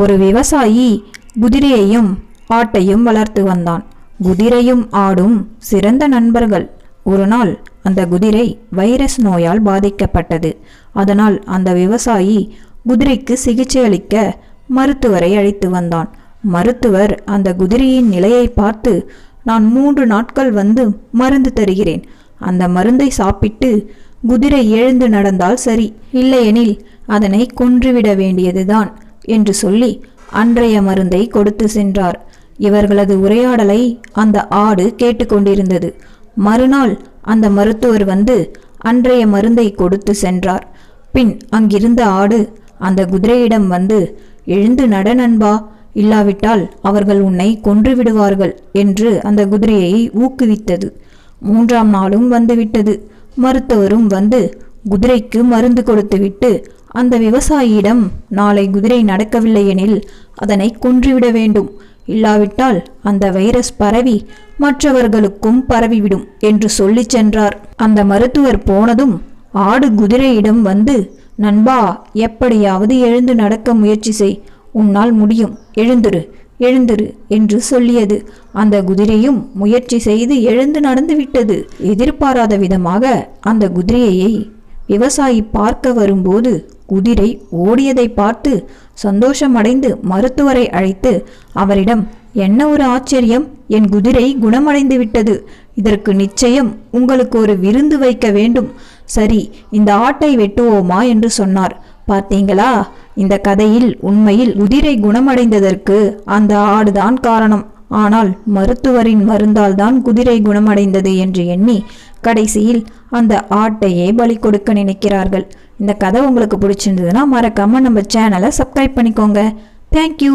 ஒரு விவசாயி குதிரையையும் ஆட்டையும் வளர்த்து வந்தான். குதிரையும் ஆடும் சிறந்த நண்பர்கள். ஒரு நாள் அந்த குதிரை வைரஸ் நோயால் பாதிக்கப்பட்டது. அதனால் அந்த விவசாயி குதிரைக்கு சிகிச்சை அளிக்க மருத்துவரை அழைத்து வந்தான். மருத்துவர் அந்த குதிரையின் நிலையை பார்த்து, நான் 3 நாட்கள் வந்து மருந்து தருகிறேன். அந்த மருந்தை சாப்பிட்டு குதிரை எழுந்து நடந்தால் சரி, இல்லையெனில் அதனை கொன்றுவிட வேண்டியதுதான் என்று சொல்லி அன்றைய மருந்தை கொடுத்து சென்றார். இவர்களது உரையாடலை அந்த ஆடு கேட்டுக்கொண்டிருந்தது. மறுநாள் அந்த மருத்துவர் வந்து அன்றைய மருந்தை கொடுத்து சென்றார். பின் அங்கிருந்த ஆடு அந்த குதிரையிடம் வந்து, எழுந்து நட நண்பா, இல்லாவிட்டால் அவர்கள் உன்னை கொன்று விடுவார்கள் என்று அந்த குதிரையை ஊக்குவித்தது. 3ஆம் நாளும் வந்துவிட்டது. மருத்துவரும் வந்து குதிரைக்கு மருந்து கொடுத்துவிட்டு அந்த விவசாயியிடம், நாளை குதிரை நடக்கவில்லை எனில் அதனை கொன்றுவிட வேண்டும், இல்லாவிட்டால் அந்த வைரஸ் பரவி மற்றவர்களுக்கும் பரவிவிடும் என்று சொல்லி சென்றார். அந்த மருத்துவர் போனதும் ஆடு குதிரையிடம் வந்து, நண்பா, எப்படியாவது எழுந்து நடக்க முயற்சி செய், உன்னால் முடியும், எழுந்திரு எழுந்திரு என்று சொல்லியது. அந்த குதிரையும் முயற்சி செய்து எழுந்து நடந்து விட்டது. எதிர்பாராத விதமாக அந்த குதிரையை விவசாயி பார்க்க வரும்போது குதிரை ஓடியதை பார்த்து சந்தோஷமடைந்து மருத்துவரை அழைத்து அவரிடம், என்ன ஒரு ஆச்சரியம், என் குதிரை குணமடைந்து விட்டது. இதற்கு நிச்சயம் உங்களுக்கு ஒரு விருந்து வைக்க வேண்டும். சரி, இந்த ஆட்டை வெட்டுவோமா என்று சொன்னார். பார்த்தீங்களா, இந்த கதையில் உண்மையில் குதிரை குணமடைந்ததற்கு அந்த ஆடுதான் காரணம். ஆனால் மருத்துவரின் மருந்தால் தான் குதிரை குணமடைந்தது என்று எண்ணி கடைசியில் அந்த ஆட்டையே பலி கொடுக்க நினைக்கிறார்கள். இந்த கதை உங்களுக்கு பிடிச்சிருந்ததுன்னா மறக்காம நம்ம சேனலை சப்ஸ்கிரைப் பண்ணிக்கோங்க. தேங்க்யூ.